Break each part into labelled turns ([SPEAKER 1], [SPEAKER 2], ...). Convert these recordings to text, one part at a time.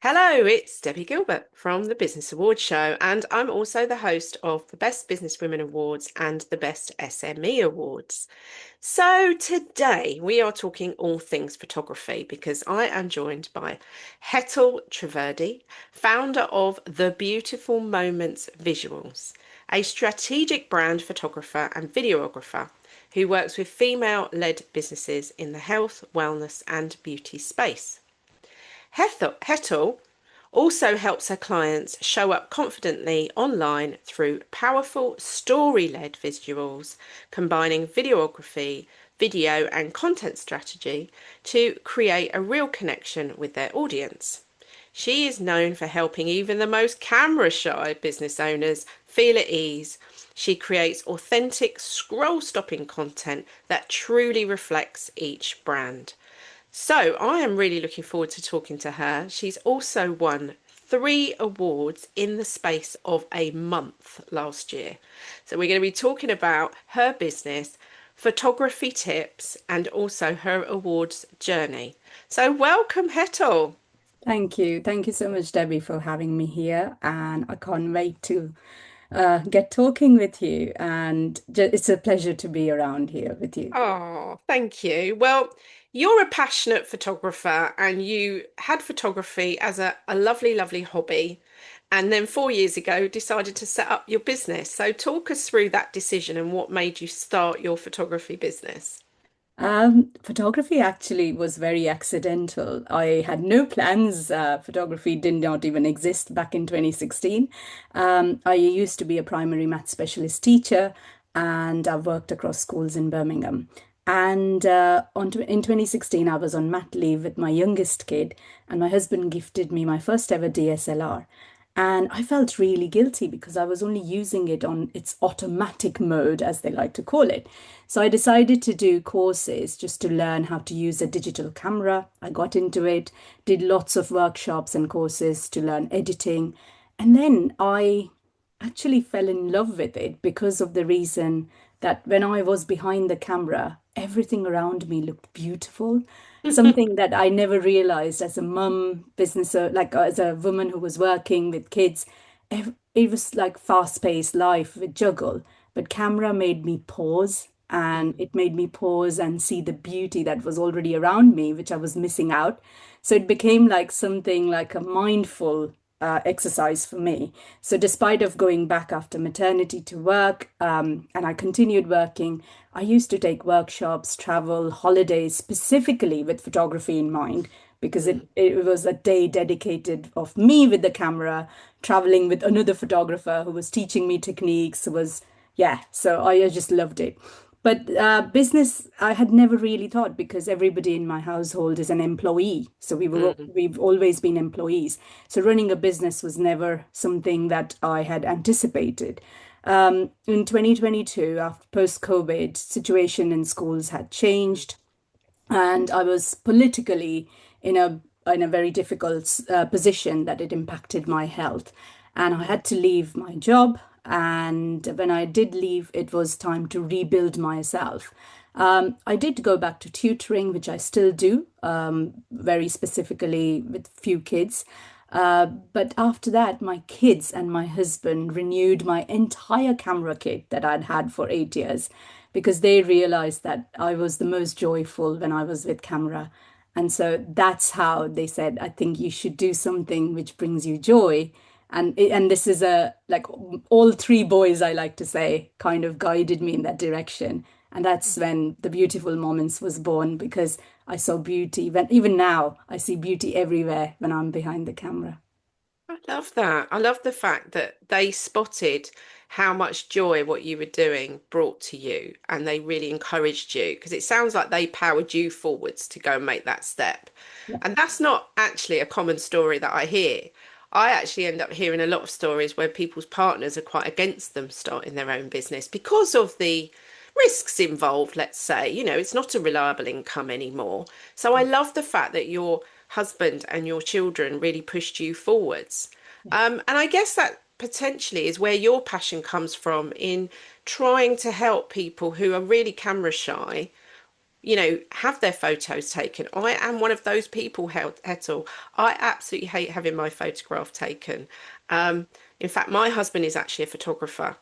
[SPEAKER 1] Hello, it's Debbie Gilbert from the Business Awards Show, and I'm also the host of the Best Business Women Awards and the Best SME Awards. So today we are talking all things photography because I am joined by Hetal Trivedi, founder of The Beautiful Moments Visuals, a strategic brand photographer and videographer who works with female-led businesses in the health, wellness, and beauty space. Hetal also helps her clients show up confidently online through powerful story-led visuals, combining videography, video, and content strategy to create a real connection with their audience. She is known for helping even the most camera-shy business owners feel at ease. She creates authentic, scroll-stopping content that truly reflects each brand. So I am really looking forward to talking to her. She's also won 3 awards in the space of a month last year. So we're going to be talking about her business, photography tips, and also her awards journey. So welcome, Hetal.
[SPEAKER 2] Thank you. Thank you so much, Debbie, for having me here. And I can't wait to get talking with you. And it's a pleasure to be around here with you.
[SPEAKER 1] Oh, thank you. Well, you're a passionate photographer and you had photography as a lovely, lovely hobby. And then 4 years ago, decided to set up your business. So talk us through that decision and what made you start your photography business.
[SPEAKER 2] Photography actually was very accidental. I had no plans. Photography did not even exist back in 2016. I used to be a primary math specialist teacher, and I've worked across schools in Birmingham. And in 2016, I was on mat leave with my youngest kid, and my husband gifted me my first ever DSLR. And I felt really guilty because I was only using it on its automatic mode, as they like to call it. So I decided to do courses just to learn how to use a digital camera. I got into it, did lots of workshops and courses to learn editing. And then I actually fell in love with it because of the reason that when I was behind the camera, everything around me looked beautiful. Something that I never realized as a mum, business, like as a woman who was working with kids. It was like fast-paced life with juggle, but camera made me pause, and it made me pause and see the beauty that was already around me, which I was missing out. So it became like something like a mindful exercise for me. So despite of going back after maternity to work, and I continued working, I used to take workshops, travel, holidays, specifically with photography in mind, because
[SPEAKER 1] Mm.
[SPEAKER 2] it was a day dedicated of me with the camera, traveling with another photographer who was teaching me techniques, yeah, so I just loved it. But business, I had never really thought because everybody in my household is an employee. So
[SPEAKER 1] Mm.
[SPEAKER 2] we've always been employees. So running a business was never something that I had anticipated. In 2022, after post-COVID, situation in schools had changed, and I was politically in a very difficult position that it impacted my health, and I had to leave my job. And when I did leave, it was time to rebuild myself. I did go back to tutoring, which I still do, very specifically with few kids. But after that, my kids and my husband renewed my entire camera kit that I'd had for 8 years because they realized that I was the most joyful when I was with camera. And so that's how they said, I think you should do something which brings you joy. And this is a like all three boys, I like to say, kind of guided me in that direction. And that's when the beautiful moments was born because I saw beauty. When even now, I see beauty everywhere when I'm behind the camera.
[SPEAKER 1] I love that. I love the fact that they spotted how much joy what you were doing brought to you and they really encouraged you because it sounds like they powered you forwards to go and make that step.
[SPEAKER 2] Yeah.
[SPEAKER 1] And that's not actually a common story that I hear. I actually end up hearing a lot of stories where people's partners are quite against them starting their own business because of the risks involved, let's say. It's not a reliable income anymore. So I love the fact that your husband and your children really pushed you forwards. And I guess that potentially is where your passion comes from in trying to help people who are really camera shy, have their photos taken. I am one of those people, Hetal. I absolutely hate having my photograph taken. Um, in fact, my husband is actually a photographer,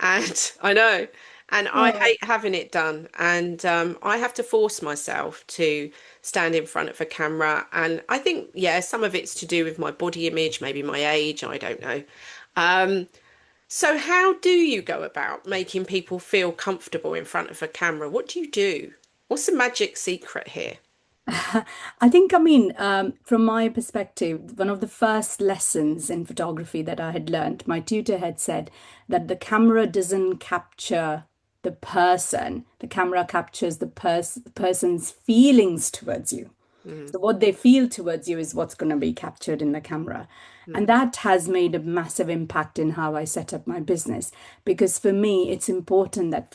[SPEAKER 1] and I know, and I
[SPEAKER 2] Oh.
[SPEAKER 1] hate having it done. And I have to force myself to stand in front of a camera. And I think, yeah, some of it's to do with my body image, maybe my age, I don't know. Um, so how do you go about making people feel comfortable in front of a camera? What do you do? What's the magic secret here?
[SPEAKER 2] I think, I mean, from my perspective, one of the first lessons in photography that I had learned, my tutor had said that the camera doesn't capture the person, the camera captures the person's feelings towards you.
[SPEAKER 1] Mm,
[SPEAKER 2] So what they feel towards you is what's going to be captured in the camera. And
[SPEAKER 1] mm,
[SPEAKER 2] that has made a massive impact in how I set up my business. Because for me, it's important that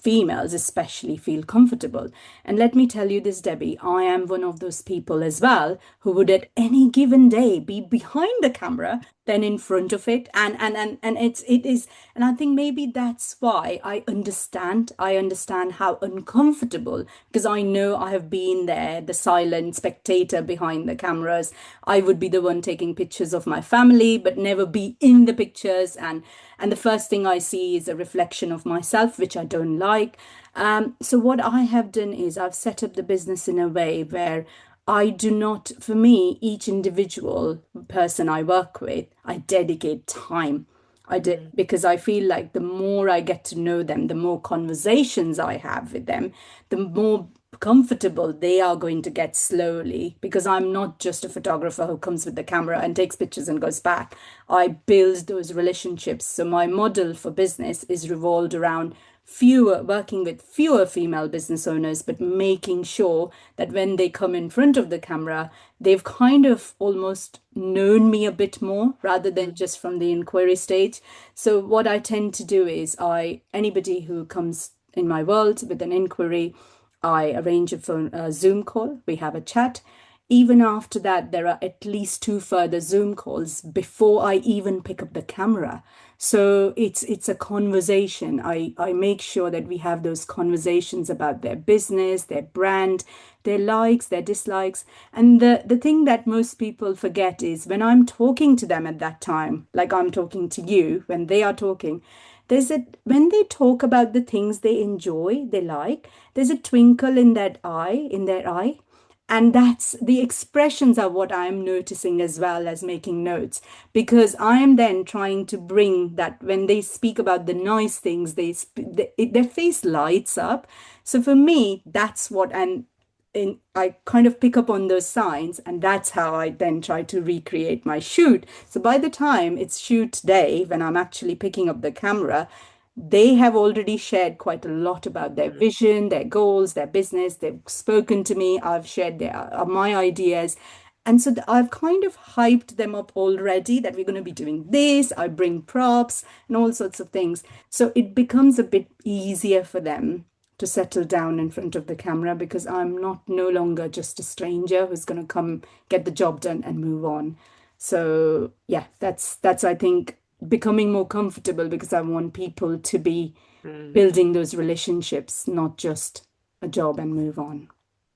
[SPEAKER 2] females especially feel comfortable. And let me tell you this, Debbie, I am one of those people as well who would at any given day be behind the camera than in front of it. And it is, and I think maybe that's why I understand how uncomfortable, because I know I have been there, the silent spectator behind the cameras. I would be the one taking pictures of my family but never be in the pictures, and the first thing I see is a reflection of myself, which I don't like. So what I have done is I've set up the business in a way where I do not, for me, each individual person I work with, I dedicate time.
[SPEAKER 1] mm,
[SPEAKER 2] Because I feel like the more I get to know them, the more conversations I have with them, the more comfortable they are going to get slowly. Because I'm not just a photographer who comes with the camera and takes pictures and goes back. I build those relationships. So my model for business is revolved around working with fewer female business owners, but making sure that when they come in front of the camera, they've kind of almost known me a bit more rather than
[SPEAKER 1] mm,
[SPEAKER 2] just from the inquiry stage. So what I tend to do is anybody who comes in my world with an inquiry, I arrange a Zoom call. We have a chat. Even after that, there are at least two further Zoom calls before I even pick up the camera. So it's a conversation. I make sure that we have those conversations about their business, their brand, their likes, their dislikes. And the thing that most people forget is when I'm talking to them at that time, like I'm talking to you, when they are talking, when they talk about the things they enjoy, they like, there's a twinkle in their eye. And that's the expressions are what I'm noticing as well as making notes, because I am then trying to bring that when they speak about the nice things, their face lights up. So for me, that's what, and I kind of pick up on those signs, and that's how I then try to recreate my shoot. So by the time it's shoot day, when I'm actually picking up the camera, they have already shared quite a lot about their
[SPEAKER 1] mm,
[SPEAKER 2] vision, their goals, their business. They've spoken to me. I've shared my ideas. And so I've kind of hyped them up already that we're going to be doing this. I bring props and all sorts of things. So it becomes a bit easier for them to settle down in front of the camera because I'm not no longer just a stranger who's going to come get the job done and move on. So yeah, that's I think becoming more comfortable because I want people to be
[SPEAKER 1] mm.
[SPEAKER 2] building those relationships, not just a job and move on.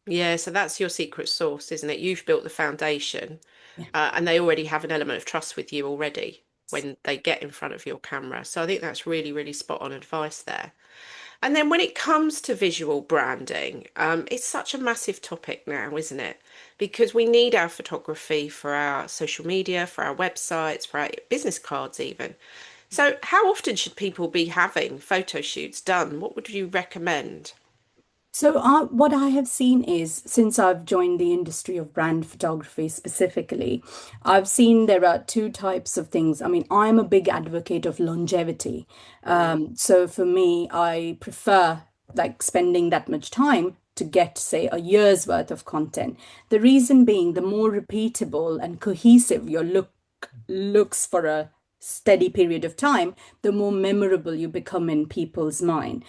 [SPEAKER 1] Yeah, so that's your secret sauce, isn't it? You've built the foundation,
[SPEAKER 2] Yeah.
[SPEAKER 1] and they already have an element of trust with you already when they get in front of your camera. So I think that's really, really spot on advice there. And then when it comes to visual branding, it's such a massive topic now, isn't it? Because we need our photography for our social media, for our websites, for our business cards, even. So, how often should people be having photo shoots done? What would you recommend?
[SPEAKER 2] So, what I have seen is since I've joined the industry of brand photography specifically, I've seen there are two types of things. I mean, I'm a big advocate of longevity.
[SPEAKER 1] Mm,
[SPEAKER 2] So, for me, I prefer like spending that much time to get, say, a year's worth of content. The reason being, the more repeatable and cohesive your looks for a steady period of time, the more memorable you become in people's mind.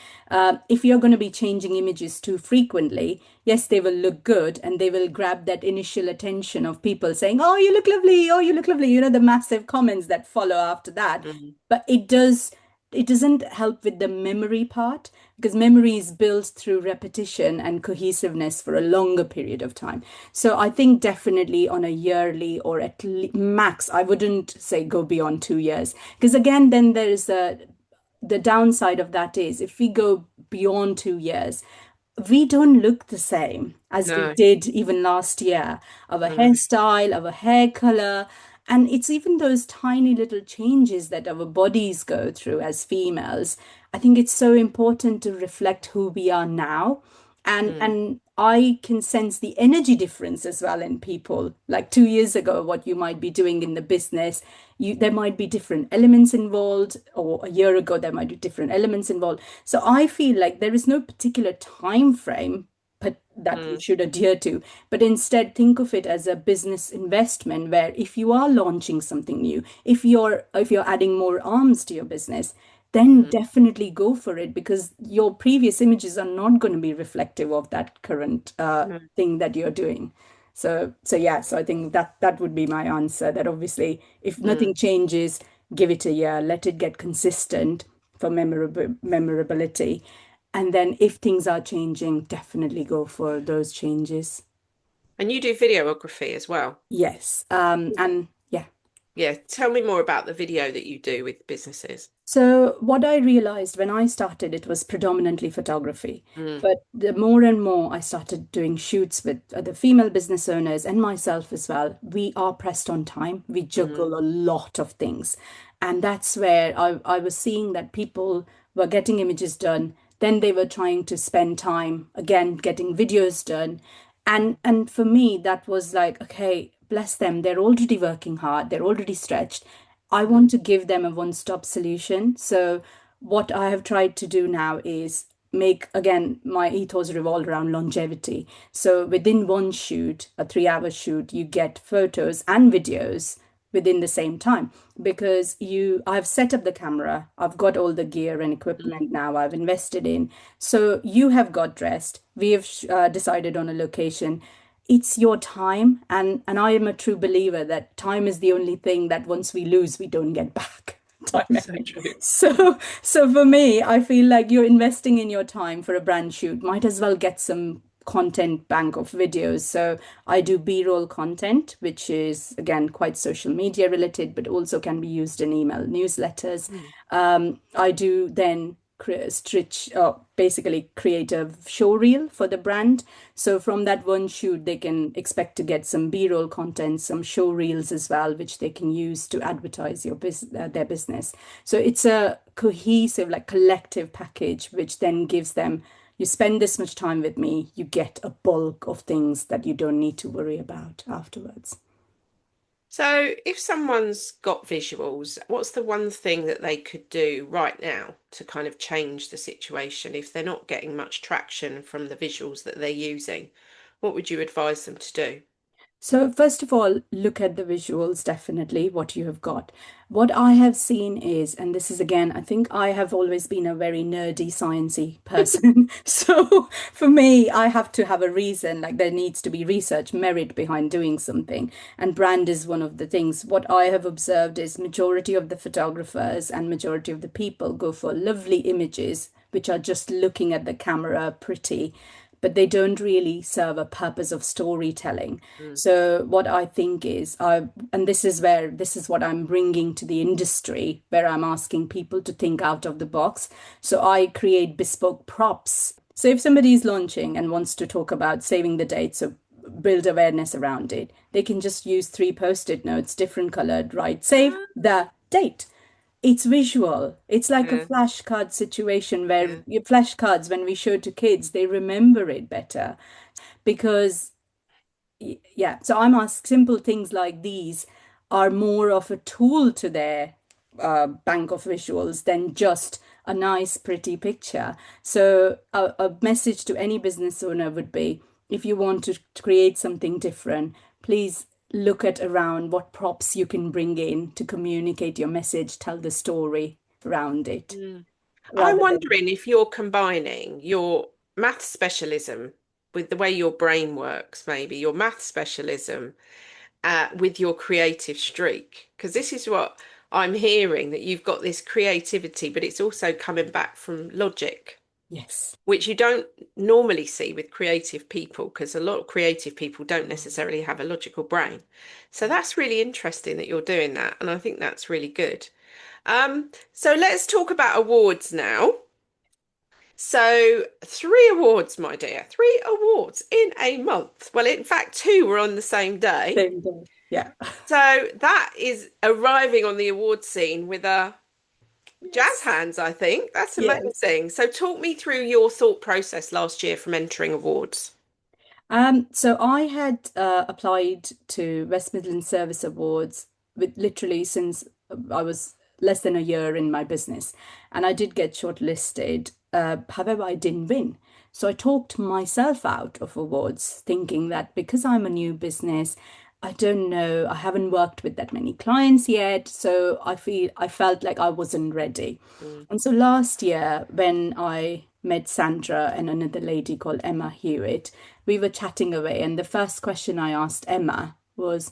[SPEAKER 2] If you're going to be changing images too frequently, yes, they will look good and they will grab that initial attention of people saying, "Oh, you look lovely. Oh, you look lovely." You know, the massive comments that follow after that.
[SPEAKER 1] mm,
[SPEAKER 2] But it does. it doesn't help with the memory part because memory is built through repetition and cohesiveness for a longer period of time. So I think definitely on a yearly or at max, I wouldn't say go beyond 2 years because again, then there is the downside of that is if we go beyond 2 years, we don't look the same as we
[SPEAKER 1] No,
[SPEAKER 2] did even last year. Our
[SPEAKER 1] no.
[SPEAKER 2] hairstyle, our hair color, and it's even those tiny little changes that our bodies go through as females. I think it's so important to reflect who we are now.
[SPEAKER 1] Mm,
[SPEAKER 2] And I can sense the energy difference as well in people. Like 2 years ago, what you might be doing in the business, there might be different elements involved, or a year ago there might be different elements involved. So I feel like there is no particular time frame but that we
[SPEAKER 1] mm,
[SPEAKER 2] should adhere to, but instead think of it as a business investment where if you are launching something new, if you're adding more arms to your business, then
[SPEAKER 1] mm,
[SPEAKER 2] definitely go for it because your previous images are not going to be reflective of that current
[SPEAKER 1] no.
[SPEAKER 2] thing that you're doing. So yeah, so I think that would be my answer. That obviously, if
[SPEAKER 1] Mm.
[SPEAKER 2] nothing changes, give it a year, let it get consistent for memorability, and then if things are changing, definitely go for those changes.
[SPEAKER 1] And you do videography as well.
[SPEAKER 2] Yes, and yeah.
[SPEAKER 1] Yeah, tell me more about the video that you do with businesses.
[SPEAKER 2] So, what I realized when I started, it was predominantly photography.
[SPEAKER 1] Mm,
[SPEAKER 2] But the more and more I started doing shoots with other female business owners and myself as well, we are pressed on time. We
[SPEAKER 1] mm,
[SPEAKER 2] juggle a lot of things. And that's where I was seeing that people were getting images done. Then they were trying to spend time again getting videos done. And for me, that was like, okay, bless them. They're already working hard. They're already stretched. I want
[SPEAKER 1] mm,
[SPEAKER 2] to give them a one-stop solution. So what I have tried to do now is make, again, my ethos revolved around longevity. So within one shoot, a 3 hour shoot, you get photos and videos within the same time because I've set up the camera, I've got all the gear and
[SPEAKER 1] mm.
[SPEAKER 2] equipment now I've invested in. So you have got dressed, we have decided on a location. It's your time, and I am a true believer that time is the only thing that once we lose we don't get back. Time
[SPEAKER 1] So
[SPEAKER 2] again.
[SPEAKER 1] true.
[SPEAKER 2] So for me, I feel like you're investing in your time for a brand shoot, might as well get some content bank of videos. So I do B-roll content, which is again quite social media related, but also can be used in email newsletters.
[SPEAKER 1] Mm.
[SPEAKER 2] I do then basically create a show reel for the brand. So from that one shoot, they can expect to get some B-roll content, some show reels as well, which they can use to advertise their business. So it's a cohesive, like collective package, which then gives them, you spend this much time with me, you get a bulk of things that you don't need to worry about afterwards.
[SPEAKER 1] So, if someone's got visuals, what's the one thing that they could do right now to kind of change the situation if they're not getting much traction from the visuals that they're using? What would you advise them to do?
[SPEAKER 2] So, first of all, look at the visuals, definitely what you have got. What I have seen is, and this is again, I think I have always been a very nerdy, sciencey person. So, for me, I have to have a reason, like there needs to be research merit behind doing something. And brand is one of the things. What I have observed is majority of the photographers and majority of the people go for lovely images, which are just looking at the camera pretty, but they don't really serve a purpose of storytelling.
[SPEAKER 1] Mm,
[SPEAKER 2] So what I think is, and this is what I'm bringing to the industry, where I'm asking people to think out of the box. So I create bespoke props. So if somebody is launching and wants to talk about saving the date, so build awareness around it, they can just use three post-it notes, different colored, right? Save
[SPEAKER 1] ah,
[SPEAKER 2] the date. It's visual. It's like a
[SPEAKER 1] yeah,
[SPEAKER 2] flashcard situation where
[SPEAKER 1] yeah.
[SPEAKER 2] your flashcards, when we show to kids, they remember it better because, yeah. So I'm asking simple things like these are more of a tool to their bank of visuals than just a nice, pretty picture. So a message to any business owner would be, if you want to create something different, please look at around what props you can bring in to communicate your message, tell the story around it,
[SPEAKER 1] Mm. I'm
[SPEAKER 2] rather than.
[SPEAKER 1] wondering if you're combining your math specialism with the way your brain works, maybe your math specialism with your creative streak, because this is what I'm hearing that you've got this creativity, but it's also coming back from logic,
[SPEAKER 2] Yes.
[SPEAKER 1] which you don't normally see with creative people, because a lot of creative people don't necessarily have a logical brain. So that's really interesting that you're doing that, and I think that's really good. So let's talk about awards now. So, 3 awards, my dear, 3 awards in a month. Well, in fact, two were on the same day.
[SPEAKER 2] Same day. Yeah.
[SPEAKER 1] So, that is arriving on the award scene with a jazz
[SPEAKER 2] Yes.
[SPEAKER 1] hands, I think. That's
[SPEAKER 2] Yes.
[SPEAKER 1] amazing. So, talk me through your thought process last year from entering awards.
[SPEAKER 2] So I had applied to West Midlands Service Awards with literally since I was less than a year in my business, and I did get shortlisted. However, I didn't win. So I talked myself out of awards, thinking that because I'm a new business, I don't know, I haven't worked with that many clients yet, so I felt like I wasn't ready.
[SPEAKER 1] Mm,
[SPEAKER 2] And so last year, when I met Sandra and another lady called Emma Hewitt, we were chatting away, and the first question I asked Emma was,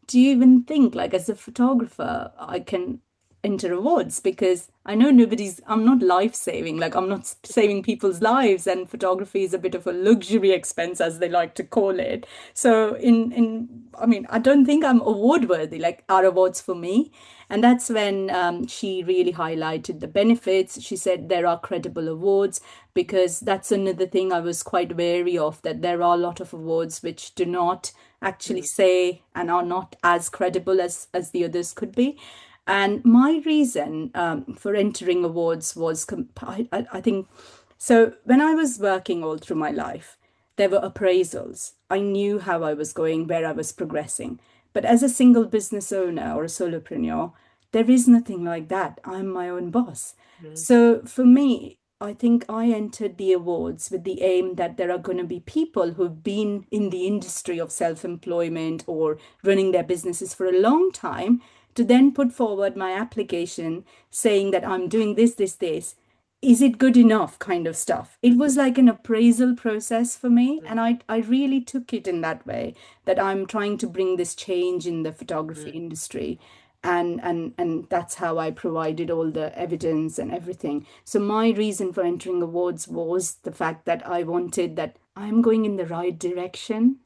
[SPEAKER 2] do you even think, like, as a photographer, I can enter awards? Because I know I'm not life saving, like, I'm not saving people's lives, and photography is a bit of a luxury expense, as they like to call it. So, I mean, I don't think I'm award worthy, like, are awards for me? And that's when she really highlighted the benefits. She said there are credible awards, because that's another thing I was quite wary of, that there are a lot of awards which do not actually
[SPEAKER 1] mm,
[SPEAKER 2] say and are not as credible as the others could be. And my reason for entering awards was, I think, so when I was working all through my life, there were appraisals. I knew how I was going, where I was progressing. But as a single business owner or a solopreneur, there is nothing like that. I'm my own boss.
[SPEAKER 1] mm,
[SPEAKER 2] So for me, I think I entered the awards with the aim that there are going to be people who've been in the industry of self-employment or running their businesses for a long time, to then put forward my application saying that I'm doing this, this, this. Is it good enough kind of stuff? It
[SPEAKER 1] mm,
[SPEAKER 2] was like an appraisal process for me.
[SPEAKER 1] mm,
[SPEAKER 2] And I really took it in that way, that I'm trying to bring this change in the photography
[SPEAKER 1] mm,
[SPEAKER 2] industry. And that's how I provided all the evidence and everything. So my reason for entering awards was the fact that I wanted that I'm going in the right direction.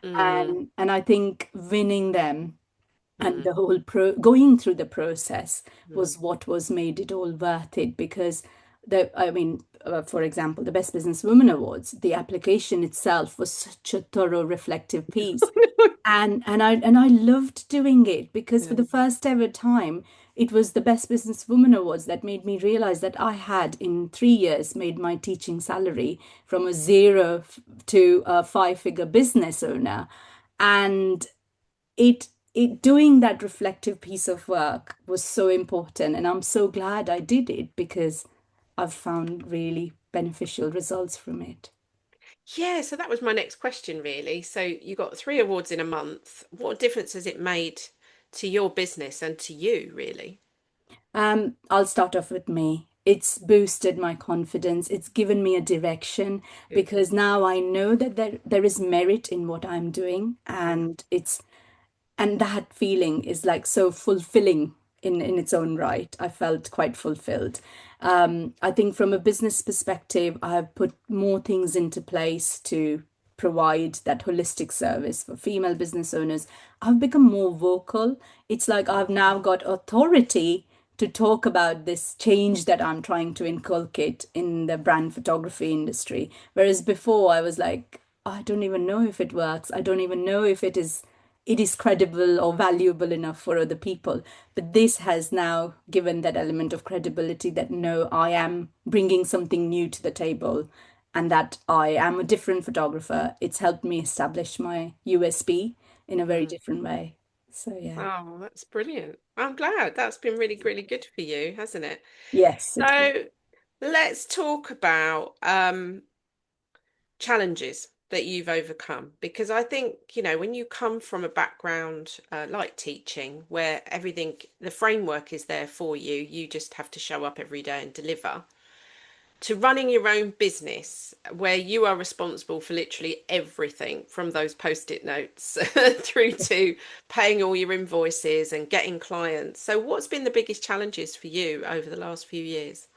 [SPEAKER 1] mm,
[SPEAKER 2] And I think winning them and
[SPEAKER 1] mm,
[SPEAKER 2] the whole going through the process
[SPEAKER 1] mm.
[SPEAKER 2] was what was made it all worth it, because for example, the Best Business Women Awards, the application itself was such a thorough reflective piece, and I loved doing it, because for
[SPEAKER 1] Yeah.
[SPEAKER 2] the first ever time, it was the Best Business Women Awards that made me realize that I had in 3 years made my teaching salary from a zero to a five-figure business owner. And it doing that reflective piece of work was so important, and I'm so glad I did it, because I've found really beneficial results from it.
[SPEAKER 1] Yeah, so that was my next question, really. So you got 3 awards in a month. What difference has it made to your business and to you, really?
[SPEAKER 2] I'll start off with me. It's boosted my confidence. It's given me a direction,
[SPEAKER 1] Good.
[SPEAKER 2] because now I know that there is merit in what I'm doing,
[SPEAKER 1] Mm,
[SPEAKER 2] and that feeling is like so fulfilling in its own right. I felt quite fulfilled. I think from a business perspective, I have put more things into place to provide that holistic service for female business owners. I've become more vocal. It's like I've now got authority to talk about this change that I'm trying to inculcate in the brand photography industry. Whereas before I was like, I don't even know if it works. I don't even know if it is credible or valuable enough for other people. But this has now given that element of credibility, that no, I am bringing something new to the table, and that I am a different photographer. It's helped me establish my USP in a very
[SPEAKER 1] mm.
[SPEAKER 2] different way. So, yeah.
[SPEAKER 1] Oh, that's brilliant. I'm glad. That's been really, really good for you, hasn't it?
[SPEAKER 2] Yes, it has.
[SPEAKER 1] So let's talk about challenges that you've overcome, because I think, when you come from a background like teaching, where everything, the framework is there for you, you just have to show up every day and deliver. to running your own business where you are responsible for literally everything from those post-it notes through to paying all your invoices and getting clients. So, what's been the biggest challenges for you over the last few years?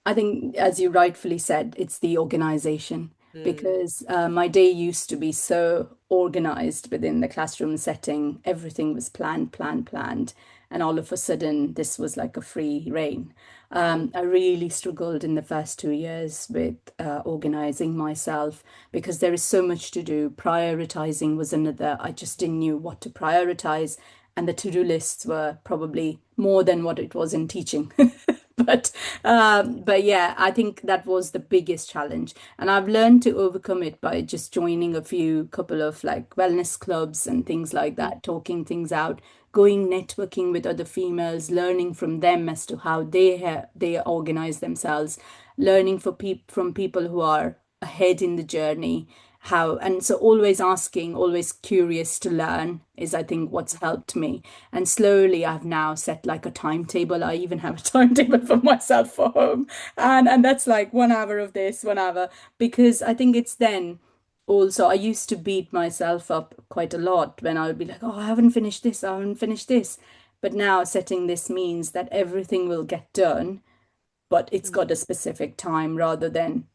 [SPEAKER 2] I think, as you rightfully said, it's the organization
[SPEAKER 1] Mm,
[SPEAKER 2] because my day used to be so organized within the classroom setting. Everything was planned, planned, planned. And all of a sudden, this was like a free reign.
[SPEAKER 1] mm,
[SPEAKER 2] I really struggled in the first 2 years with organizing myself because there is so much to do. Prioritizing was another. I just didn't know what to prioritize. And the to-do lists were probably more than what it was in teaching. But but yeah, I think that was the biggest challenge, and I've learned to overcome it by just joining a few couple of like wellness clubs and things like
[SPEAKER 1] mm,
[SPEAKER 2] that, talking things out, going networking with other females, learning from them as to how they organize themselves, learning from people who are ahead in the journey, how, and so always asking, always curious to learn is I think what's helped me. And slowly I've now set like a timetable. I even have a timetable for myself for home. And that's like 1 hour of this, 1 hour, because I think it's then also I used to beat myself up quite a lot when I would be like, oh, I haven't finished this, I haven't finished this. But now setting this means that everything will get done, but it's
[SPEAKER 1] mm.
[SPEAKER 2] got a specific time rather than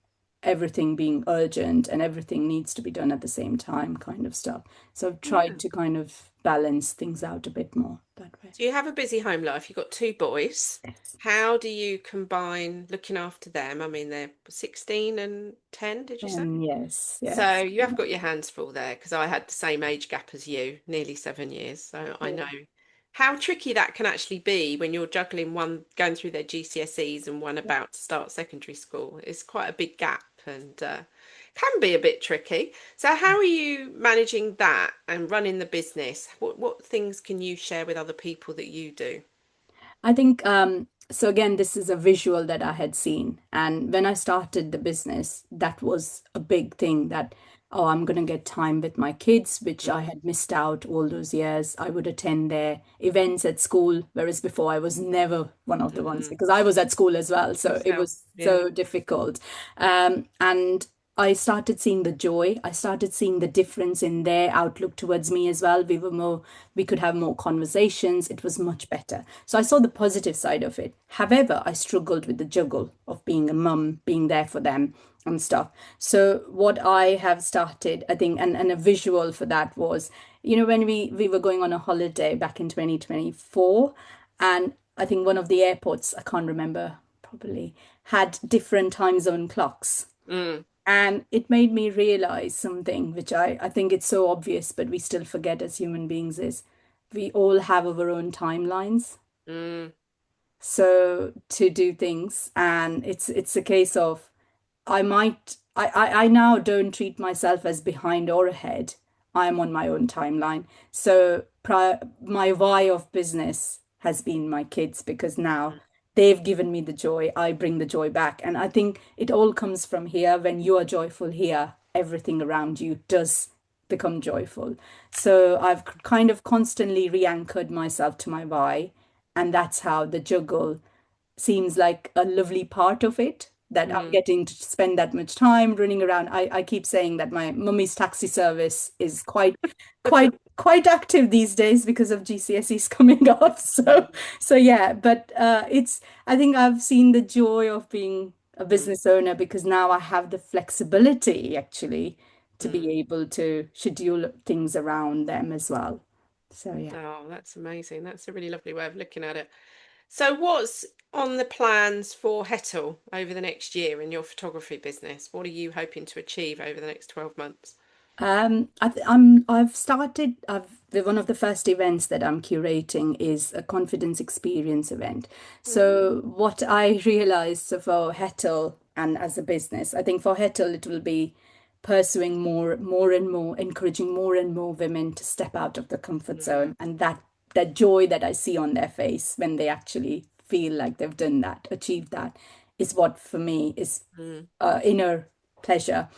[SPEAKER 2] everything being urgent and everything needs to be done at the same time kind of stuff. So I've tried
[SPEAKER 1] Yeah.
[SPEAKER 2] to kind of balance things out a bit more that way.
[SPEAKER 1] So you have a busy home life. You've got two boys.
[SPEAKER 2] Yes.
[SPEAKER 1] How do you combine looking after them? I mean, they're 16 and 10, did you say?
[SPEAKER 2] And yes,
[SPEAKER 1] So
[SPEAKER 2] yes.
[SPEAKER 1] you have got your hands full there because I had the same age gap as you, nearly 7 years. So I know
[SPEAKER 2] Yeah.
[SPEAKER 1] how tricky that can actually be when you're juggling one going through their GCSEs and one about to start secondary school. It's quite a big gap and can be a bit tricky. So how are you managing that and running the business? What things can you share with other people that you do?
[SPEAKER 2] I think so again, this is a visual that I had seen. And when I started the business, that was a big thing that, oh, I'm gonna get time with my kids, which I
[SPEAKER 1] Mm,
[SPEAKER 2] had missed out all those years. I would attend their events at school, whereas before I was never one of the ones
[SPEAKER 1] mm,
[SPEAKER 2] because I was at school as well. So it
[SPEAKER 1] yourself.
[SPEAKER 2] was
[SPEAKER 1] Yeah.
[SPEAKER 2] so difficult. And I started seeing the joy. I started seeing the difference in their outlook towards me as well. We could have more conversations. It was much better. So I saw the positive side of it. However, I struggled with the juggle of being a mum, being there for them and stuff. So what I have started, I think, and a visual for that was, when we were going on a holiday back in 2024, and I think one of the airports, I can't remember probably, had different time zone clocks.
[SPEAKER 1] Mm,
[SPEAKER 2] And it made me realize something, which I think it's so obvious, but we still forget as human beings is we all have our own timelines.
[SPEAKER 1] mm,
[SPEAKER 2] So to do things, and it's a case of I now don't treat myself as behind or ahead. I'm on my own timeline. So my why of business has been my kids because now they've given me the joy. I bring the joy back. And I think it all comes from here. When you are joyful here, everything around you does become joyful. So I've kind of constantly re-anchored myself to my why. And that's how the juggle seems like a lovely part of it that I'm
[SPEAKER 1] mm.
[SPEAKER 2] getting to spend that much time running around. I keep saying that my mummy's taxi service is quite active these days because of GCSEs coming up. So yeah, but it's I think I've seen the joy of being a
[SPEAKER 1] Mm,
[SPEAKER 2] business owner because now I have the flexibility actually to be
[SPEAKER 1] mm.
[SPEAKER 2] able to schedule things around them as well. So yeah.
[SPEAKER 1] Oh, that's amazing. That's a really lovely way of looking at it. So, what's on the plans for Hetal over the next year in your photography business? What are you hoping to achieve over the next 12 months?
[SPEAKER 2] I've started. One of the first events that I'm curating is a confidence experience event.
[SPEAKER 1] Mm,
[SPEAKER 2] So what I realized for Hetal and as a business, I think for Hetal it will be pursuing more and more, encouraging more and more women to step out of the comfort
[SPEAKER 1] mm,
[SPEAKER 2] zone, and that joy that I see on their face when they actually feel like they've done that, achieved that, is what for me is
[SPEAKER 1] mm,
[SPEAKER 2] inner pleasure.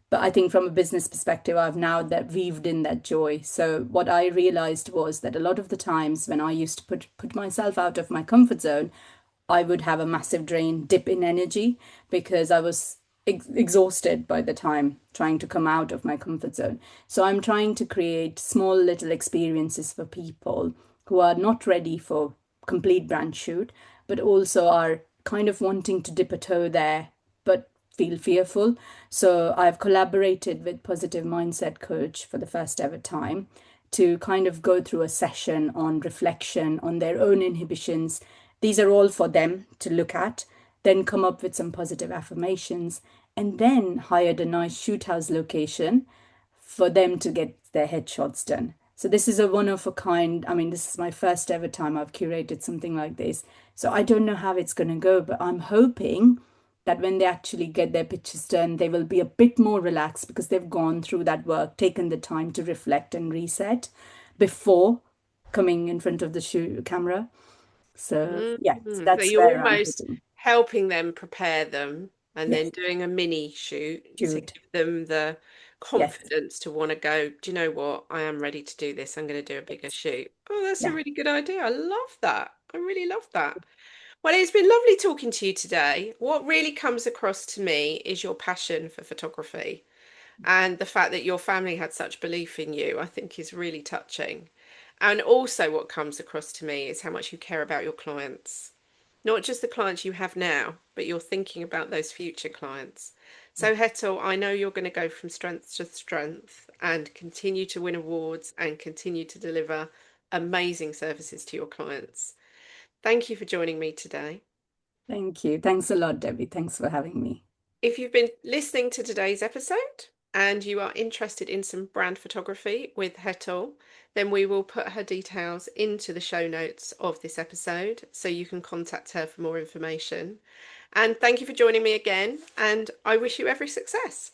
[SPEAKER 2] But I think from a business perspective, I've now that weaved in that joy. So what I realized was that a lot of the times when I used to put myself out of my comfort zone, I would have a massive dip in energy because I was exhausted by the time trying to come out of my comfort zone. So I'm trying to create small little experiences for people who are not ready for complete brand shoot, but also are kind of wanting to dip a toe there, but feel fearful. So I've collaborated with Positive Mindset Coach for the first ever time to kind of go through a session on reflection on their own inhibitions. These are all for them to look at, then come up with some positive affirmations, and then hired a nice shoot house location for them to get their headshots done. So this is a one of a kind. I mean, this is my first ever time I've curated something like this. So I don't know how it's going to go, but I'm hoping that when they actually get their pictures done, they will be a bit more relaxed because they've gone through that work, taken the time to reflect and reset before coming in front of the camera. So yeah,
[SPEAKER 1] So
[SPEAKER 2] that's
[SPEAKER 1] you're
[SPEAKER 2] where I'm
[SPEAKER 1] almost
[SPEAKER 2] hoping.
[SPEAKER 1] helping them prepare them and then
[SPEAKER 2] Yes,
[SPEAKER 1] doing a mini shoot to
[SPEAKER 2] shoot.
[SPEAKER 1] give them the
[SPEAKER 2] Yes,
[SPEAKER 1] confidence to want to go, do you know what? I am ready to do this. I'm going to do a bigger shoot. Oh, that's a
[SPEAKER 2] yeah.
[SPEAKER 1] really good idea. I love that. I really love that. Well, it's been lovely talking to you today. What really comes across to me is your passion for photography and the fact that your family had such belief in you, I think is really touching. And also, what comes across to me is how much you care about your clients, not just the clients you have now, but you're thinking about those future clients. So, Hetal, I know you're going to go from strength to strength and continue to win awards and continue to deliver amazing services to your clients. Thank you for joining me today.
[SPEAKER 2] Thank you. Thanks a lot, Debbie. Thanks for having me.
[SPEAKER 1] If you've been listening to today's episode and you are interested in some brand photography with Hetal, then we will put her details into the show notes of this episode so you can contact her for more information. And thank you for joining me again, and I wish you every success.